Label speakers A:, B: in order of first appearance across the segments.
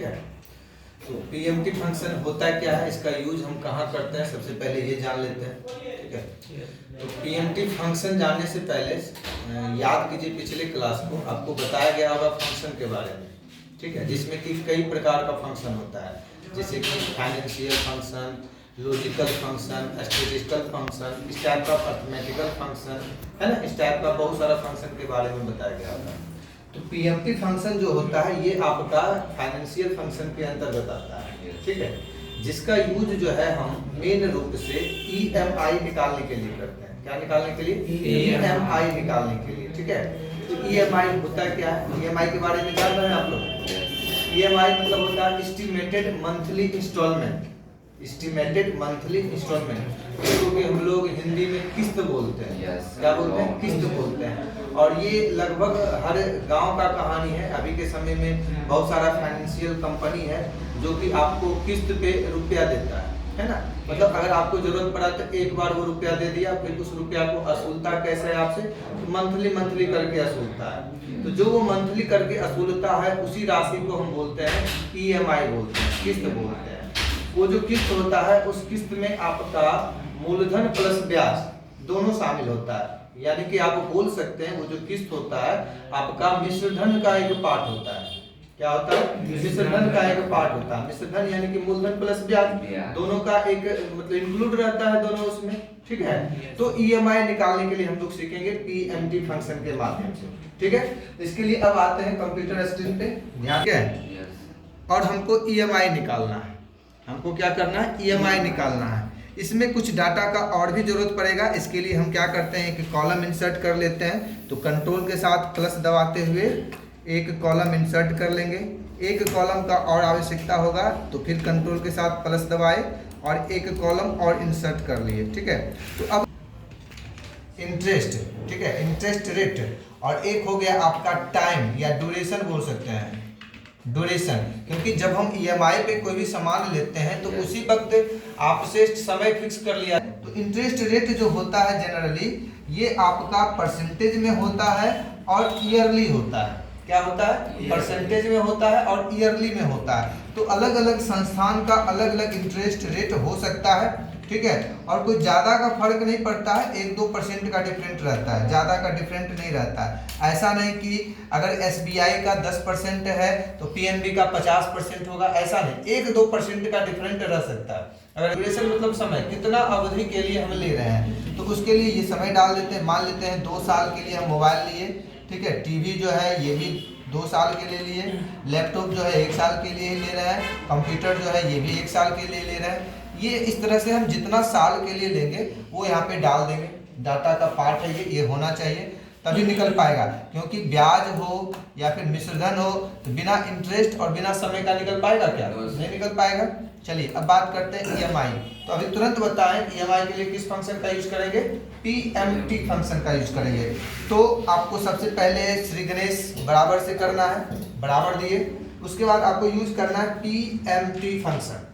A: है। तो PMT function होता क्या है, इसका यूज हम कहाँ करते हैं, सबसे पहले ये जान लेते हैं। ठीक है, तो पीएमटी फंक्शन जानने से पहले याद कीजिए पिछले क्लास को, आपको बताया गया होगा फंक्शन के बारे में। ठीक है, जिसमें कि कई प्रकार का फंक्शन होता है, जैसे कि financial function, logical function, statistical function, इस टाइप का अर्थमेटिकल फंक्शन है ना, इस टाइप का बहुत सारा फंक्शन के बारे में बताया गया होगा। तो पीएमटी फंक्शन जो होता है ये आपका फाइनेंशियल फंक्शन के अंतर्गत आता है। ठीक है, जिसका यूज जो है हम मेन रूप से ईएमआई निकालने के लिए करते हैं। क्या निकालने के लिए? ईएमआई निकालने के लिए। ठीक है, तो ईएमआई होता क्या है, ईएमआई के बारे में जान रहे हैं आप लोग? ईएमआई मतलब होता है estimated monthly installment. Estimated monthly installment, इसको कि हम लोग हिंदी में किस्त बोलते हैं। क्या बोलते हैं? किस्त बोलते हैं। और ये लगभग हर गांव का कहानी है। अभी के समय में बहुत सारा फाइनेंशियल कंपनी है जो कि आपको किस्त पे रुपया देता है ना। मतलब अगर आपको जरूरत पड़ा तो एक बार वो रुपया दे दिया, फिर उस रुपया को असूलता कैसे है आपसे? तो मंथली करके असूलता है। तो जो वो मंथली करके असूलता है उसी राशि को हम बोलते हैं ईएमआई बोलते हैं, किस्त बोलते हैं। वो जो किस्त होता है उस किस्त में आपका मूलधन प्लस ब्याज दोनों शामिल होता है। यानी कि आप बोल सकते हैं वो जो किस्त होता है आपका मिश्रधन का एक पार्ट होता है। क्या होता है? मिश्रधन का एक पार्ट होता है। मिश्रधन यानी कि मूलधन प्लस ब्याज दोनों का एक मतलब इंक्लूड रहता है दोनों उसमें। ठीक है, तो ईएमआई निकालने के लिए हम लोग सीखेंगे पीएमटी फंक्शन के माध्यम से। ठीक है, इसके लिए अब आते हैं कंप्यूटर स्क्रीन पे, ध्यान है। और हमको ईएमआई निकालना है। हमको क्या करना है? ईएमआई निकालना है। इसमें कुछ डाटा का और भी जरूरत पड़ेगा। इसके लिए हम क्या करते हैं कि कॉलम इंसर्ट कर लेते हैं। तो कंट्रोल के साथ प्लस दबाते हुए एक कॉलम इंसर्ट कर लेंगे। एक कॉलम का और आवश्यकता होगा तो फिर कंट्रोल के साथ प्लस दबाए और एक कॉलम और इंसर्ट कर लिए। ठीक है, तो अब इंटरेस्ट, ठीक है, इंटरेस्ट रेट, और एक हो गया आपका टाइम या ड्यूरेशन बोल सकते हैं, ड्यूरेशन। क्योंकि जब हम ईएमआई पे कोई भी सामान लेते हैं तो उसी वक्त आपसे समय फिक्स कर लिया है। तो इंटरेस्ट रेट जो होता है जनरली ये आपका परसेंटेज में होता है और ईयरली होता है। क्या होता है? परसेंटेज में होता है और ईयरली में होता है। तो अलग अलग संस्थान का अलग अलग इंटरेस्ट रेट हो सकता है। ठीक है, और कोई ज़्यादा का फर्क नहीं पड़ता है, 1-2% का डिफरेंट रहता है, ज़्यादा का डिफरेंट नहीं रहता है। ऐसा नहीं कि अगर एसबीआई का 10% है तो पीएनबी का 50% होगा, ऐसा नहीं, 1-2% का डिफरेंट रह सकता है। अगर ड्यूरेशन मतलब समय, कितना अवधि के लिए हम ले रहे हैं, तो उसके लिए ये समय डाल देते हैं। मान लेते हैं 2 साल के लिए हम मोबाइल लिए। ठीक है, टीवी जो है ये भी 2 साल के लिए लिए, लैपटॉप जो है 1 साल के लिए ले रहा है, कंप्यूटर जो है ये भी 1 साल के लिए ले रहा है। ये इस तरह से हम जितना साल के लिए लेंगे वो यहाँ पे डाल देंगे। डाटा का पार्ट है ये होना चाहिए तभी निकल पाएगा। क्योंकि ब्याज हो या फिर मिश्रधन हो तो बिना इंटरेस्ट और बिना समय का निकल पाएगा क्या? नहीं निकल पाएगा। चलिए अब बात करते हैं ईएमआई। तो अभी तुरंत बताएं ईएमआई के लिए किस फंक्शन का यूज करेंगे? पीएमटी फंक्शन का यूज करेंगे। तो आपको सबसे पहले श्री गणेश बराबर से करना है, बराबर दिए। उसके बाद आपको यूज करना है पीएमटी फंक्शन।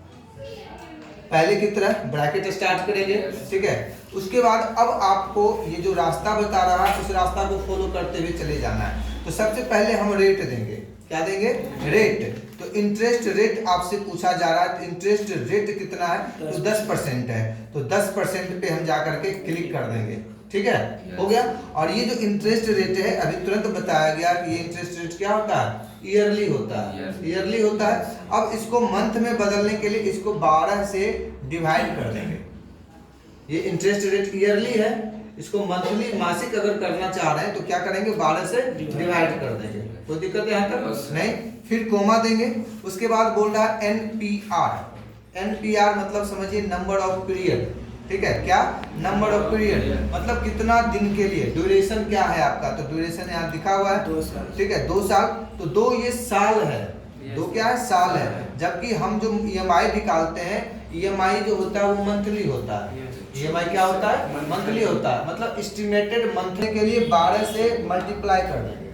A: पहले की तरह ब्रैकेट स्टार्ट करेंगे। ठीक है, उसके बाद अब आपको ये जो रास्ता बता रहा है उस रास्ता को फॉलो करते हुए चले जाना है। तो सबसे पहले हम रेट देंगे। क्या देंगे? रेट। तो इंटरेस्ट रेट आपसे पूछा जा रहा है, तो इंटरेस्ट रेट कितना है? तो 10% है। तो 10% पे हम जाकर के क्लिक कर देंगे। ठीक है, हो गया। और ये जो इंटरेस्ट रेट है अभी तुरंत बताया गया कि ये इंटरेस्ट रेट क्या होता है? ईयरली होता है। ईयरली होता है। अब इसको मंथ में बदलने के लिए इसको 12 से डिवाइड कर देंगे। ये इंटरेस्ट रेट ईयरली है, इसको मंथली मासिक अगर करना चाह रहे हैं तो क्या करेंगे? 12 से डिवाइड कर देंगे। कोई दिक्कत है यहाँ तक? नहीं। फिर कोमा देंगे। उसके बाद बोल रहा है एनपीआर। एनपीआर मतलब समझिए नंबर ऑफ पीरियड। ठीक है, क्या? नंबर ऑफ पीरियड मतलब कितना दिन के लिए। ड्यूरेशन क्या है आपका? तो ड्यूरेशन यहाँ लिखा हुआ है
B: 2 साल।
A: ठीक है, 2 साल। तो 2 ये साल है, 2 क्या है? साल है। जबकि हम जो ईएमआई निकालते हैं, ईएमआई जो होता है वो मंथली होता है। ईएमआई क्या होता है? मंथली होता है। मतलब एस्टिमेटेड मंथली के लिए 12 से मल्टीप्लाई कर देंगे।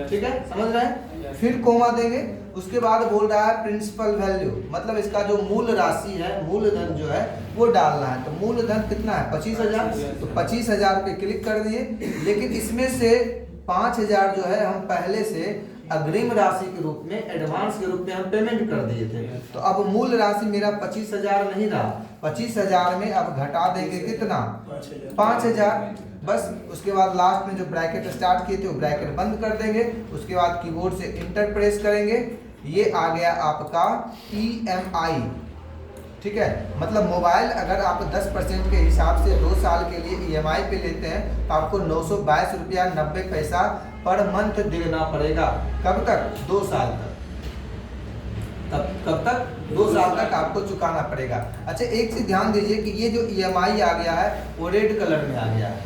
A: ठीक है, समझ रहे हैं? फिर कोमा देंगे। उसके बाद बोल रहा है प्रिंसिपल वैल्यू, मतलब इसका जो मूल राशि है, मूलधन जो है वो डालना है। तो मूलधन कितना है? 25,000। तो 25,000 पे क्लिक कर दिए। लेकिन इसमें से 5,000 जो है हम पहले से अग्रिम राशि के रूप में, एडवांस के रूप में हम पेमेंट कर दिए थे। तो अब मूल राशि मेरा 25,000 नहीं रहा, 25,000 में अब घटा देंगे कितना, 5,000 बस। उसके बाद लास्ट में जो ब्रैकेट स्टार्ट किए थे वो ब्रैकेट बंद कर देंगे। उसके बाद कीबोर्ड से इंटर प्रेस करेंगे, ये आ गया आपका EMI। ठीक है, मतलब मोबाइल अगर आप 10% के हिसाब से 2 साल के लिए EMI पे लेते हैं तो आपको 922 रुपया 90 पैसा पर मंथ देना पड़ेगा। कब तक, 2 साल तक। कब तक, 2 साल तक आपको चुकाना पड़ेगा। अच्छा, एक चीज ध्यान दीजिए कि ये जो EMI आ गया है वो रेड कलर में आ गया है,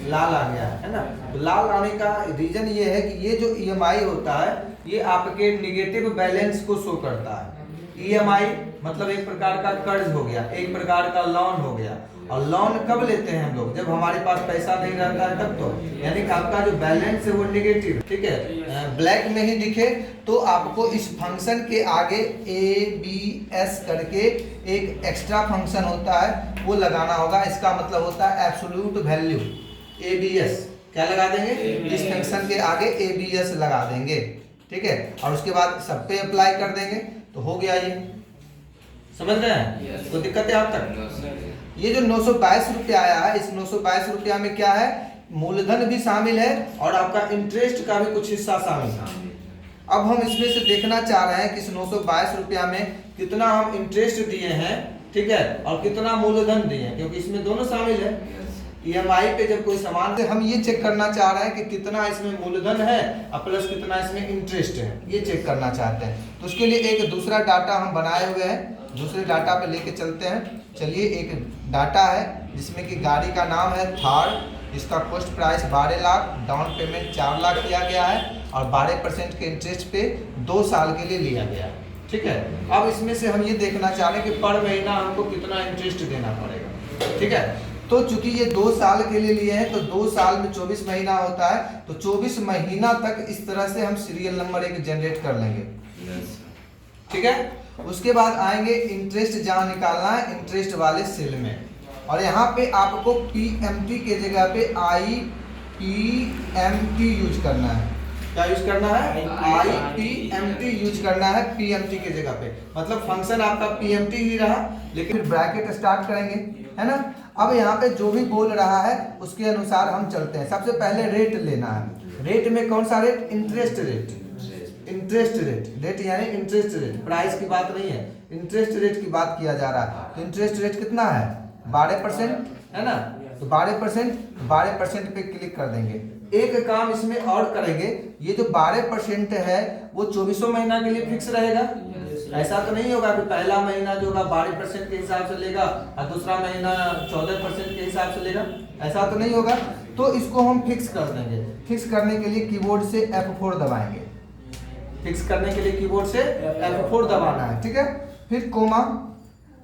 A: लाल आ गया है ना। तो लाल आने का रीजन ये है कि ये जो EMI होता है ये आपके निगेटिव बैलेंस को शो करता है। EMI मतलब एक प्रकार का कर्ज हो गया, एक प्रकार का लोन हो गया। और लोन कब लेते हैं हम लोग, जब हमारे पास पैसा नहीं रहता है तब तो, यानी कि आपका जो बैलेंस है वो निगेटिव, ठीक है, ब्लैक में ही दिखे तो आपको इस फंक्शन के आगे ABS करके एक एक्स्ट्रा फंक्शन होता है वो लगाना होगा। इसका मतलब होता है एब्सोल्यूट वैल्यू, ABS। क्या लगा देंगे, इस फंक्शन के आगे ABS लगा देंगे, ठीक है। और उसके बाद सब पे अप्लाई कर देंगे तो हो गया। ये समझ रहे हैं, कोई दिक्कत है आप तक। ये जो 922 रुपया आया है, इस 922 रुपया में क्या है, मूलधन भी शामिल है और आपका इंटरेस्ट का भी कुछ हिस्सा शामिल है। अब हम इसमें से देखना चाह रहे हैं कि इस 922 रुपया में कितना हम इंटरेस्ट दिए हैं, ठीक है, और कितना मूलधन दिए हैं, क्योंकि इसमें दोनों शामिल है। EMI पे जब कोई सामान से हम ये चेक करना चाह रहे हैं कि कितना इसमें मूलधन है और प्लस कितना इसमें इंटरेस्ट है, ये चेक करना चाहते हैं। तो उसके लिए एक दूसरा डाटा हम बनाए हुए हैं, दूसरे डाटा पे लेके चलते हैं। चलिए, एक डाटा है जिसमें कि गाड़ी का नाम है थार, इसका cost price 12 lakh, down payment 4 lakh किया गया है और 12% के इंटरेस्ट पे 2 साल के लिए लिया गया है, ठीक है। अब इसमें से हम ये देखना चाह रहे हैं कि पर महीना हमको कितना इंटरेस्ट देना पड़ेगा, ठीक है। तो चूंकि ये 2 साल के लिए लिए हैं तो 2 साल में 24 महीना होता है, तो 24 महीना तक इस तरह से हम सीरियल नंबर एक जनरेट कर लेंगे, ठीक है। उसके बाद आएंगे इंटरेस्ट जहाँ निकालना है, इंटरेस्ट वाले सेल में, और यहाँ पे आपको PMT के जगह पे IPMT यूज करना है। क्या यूज करना है, IPMT यूज करना है PMT के जगह पे। मतलब फंक्शन आपका PMT ही रहा, लेकिन फिर ब्रैकेट स्टार्ट करेंगे, है ना। अब यहाँ पे जो भी बोल रहा है उसके अनुसार हम चलते हैं। सबसे पहले रेट लेना है। रेट में कौन सा rate, interest rate, interest rate, rate यानी इंटरेस्ट रेट, प्राइस की बात नहीं है, इंटरेस्ट रेट की बात किया जा रहा है। तो इंटरेस्ट रेट कितना है, 12%, है ना। तो 12% पे क्लिक कर देंगे। एक काम इसमें और करेंगे, ये जो 12% है वो 24 महीना के लिए फिक्स रहेगा। ऐसा तो नहीं होगा कि पहला महीना जो होगा 12% के हिसाब से लेगा और दूसरा महीना 14% के हिसाब से लेगा, ऐसा तो नहीं होगा। तो इसको हम फिक्स कर देंगे। फिक्स करने के लिए कीबोर्ड से F4 दबाएंगे। फिक्स करने के लिए कीबोर्ड से F4 दबाना है, ठीक है। फिर कोमा।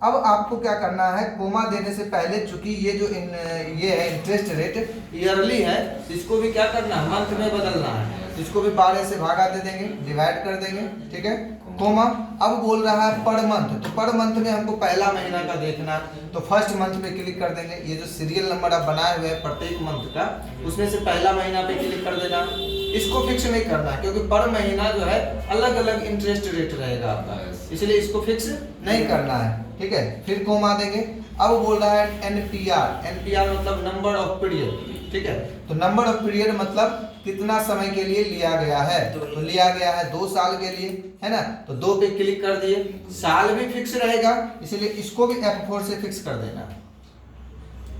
A: अब आपको क्या करना है, कोमा देने से पहले चूंकि ये जो ये है इंटरेस्ट रेट ईयरली है, इसको भी क्या करना है, मंथ में बदलना है। इसको भी 12 से भागा दे देंगे, डिवाइड कर देंगे, ठीक है, कोमा। अब बोल रहा है पर मंथ, तो पर मंथ में हमको पहला महीना का देखना, तो फर्स्ट मंथ पे क्लिक कर देंगे। ये जो सीरियल नंबर आप बनाए हुए हैं प्रत्येक मंथ का, उसमें से पहला महीना पे क्लिक कर देना। इसको फिक्स नहीं करना, क्योंकि पर महीना जो है अलग अलग इंटरेस्ट रेट रहेगा आपका, इसलिए इसको फिक्स नहीं करना है, ठीक है। फिर कोमा देंगे। अब बोल रहा है NPR मतलब नंबर ऑफ पीरियड, ठीक है। तो नंबर ऑफ पीरियड मतलब कितना समय के लिए लिया गया है, तो लिया गया है 2 साल के लिए, है ना। तो 2 पे क्लिक कर दिए। साल भी फिक्स रहेगा, इसलिए इसको भी F4 से फिक्स कर देना है,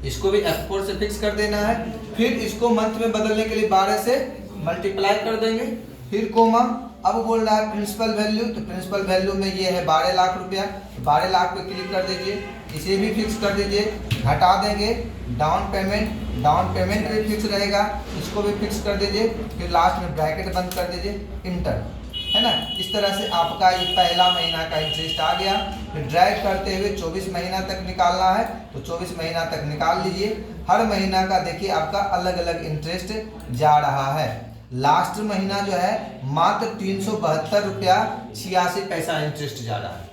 A: इसको भी F4 से फिक्स कर देना है। फिर इसको मंथ में बदलने के लिए 12 से मल्टीप्लाई कर देंगे। फिर कोमा। अब बोल रहा है प्रिंसिपल वैल्यू, तो प्रिंसिपल वैल्यू में ये है 12 लाख रुपया, 12 लाख पे क्लिक कर दीजिए। इसे भी फिक्स कर दीजिए, घटा देंगे। डाउन पेमेंट भी फिक्स रहेगा, इसको भी फिक्स कर दीजिए। फिर लास्ट में ब्रैकेट बंद कर दीजिए, इंटर, है ना। इस तरह से आपका ये पहला महीना का इंटरेस्ट आ गया। फिर ड्रैग करते हुए 24 महीना तक निकालना है, तो 24 महीना तक निकाल लीजिए। हर महीना का देखिए आपका अलग अलग इंटरेस्ट जा रहा है। लास्ट महीना जो है मात्र 372 रुपया 86 पैसा इंटरेस्ट जा रहा है,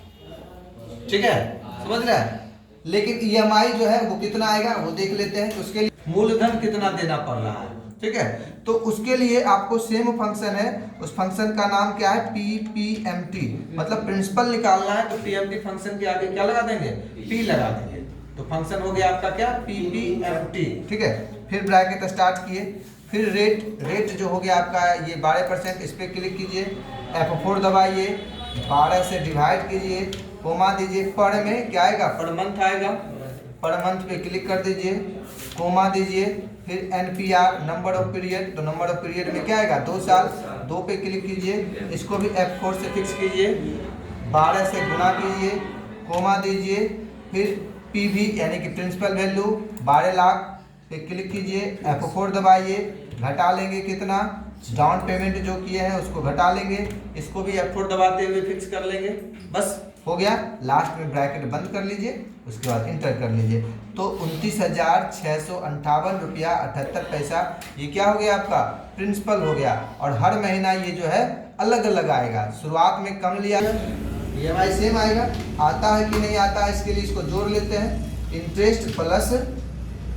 A: ठीक है, समझ रहे हैं। लेकिन EMI जो है वो कितना आएगा वो देख लेते हैं। उसके लिए मूलधन कितना देना पड़ रहा है, ठीक है। तो उसके लिए आपको सेम फंक्शन है, उस फंक्शन का नाम क्या है, PPMT, मतलब प्रिंसिपल निकालना है तो PMT फंक्शन के आगे क्या लगा देंगे, P लगा देंगे। तो फंक्शन हो गया आपका क्या, PPMT, ठीक है। फिर ब्रैकेट स्टार्ट किए, फिर रेट जो हो गया आपका ये 12%, इस पर क्लिक कीजिए, F4 दबाइए, 12 से डिवाइड कीजिए, कोमा दीजिए, पर में क्या आएगा, पर मंथ आएगा, पर मंथ पे क्लिक कर दीजिए, कोमा दीजिए, फिर NPR नंबर ऑफ पीरियड, तो नंबर ऑफ पीरियड में क्या आएगा, 2 साल, 2 पे क्लिक कीजिए, इसको भी F4 से फिक्स कीजिए, 12 से गुना कीजिए, कोमा दीजिए, फिर PV यानी कि प्रिंसिपल वैल्यू 12 लाख पे क्लिक कीजिए, F4 दबाइए, घटा लेंगे कितना, डाउन पेमेंट जो किए हैं उसको घटा लेंगे, इसको भी F4 दबाते हुए फिक्स कर लेंगे, बस हो गया। लास्ट में ब्रैकेट बंद कर लीजिए, उसके बाद इंटर कर लीजिए। तो 29,658 रुपया 78 पैसा ये क्या हो गया, आपका प्रिंसिपल हो गया। और हर महीना ये जो है अलग अलग आएगा, शुरुआत में कम लिया, EMI सेम आएगा, आता है कि नहीं आता है इसके लिए इसको जोड़ लेते हैं, इंटरेस्ट प्लस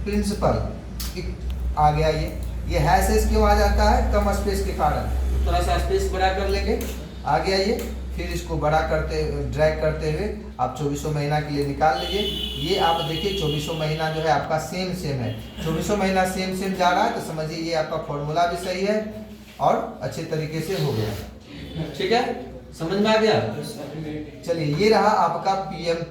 A: प्रिंसिपल आ गया। ये हैश क्यों आ जाता है, कम स्पेस के कारण, थोड़ा सा स्पेस बड़ा कर लेंगे, आ गया ये। फिर इसको बड़ा करते ड्रैग करते हुए आप 2400 महीना के लिए निकाल लीजिए। ये आप देखिए 2400 महीना जो है आपका सेम है, 2400 महीना सेम जा रहा है, तो समझिए ये आपका फॉर्मूला भी सही है और अच्छे तरीके से हो गया, ठीक है, समझ में आ गया। चलिए ये रहा आपका PMT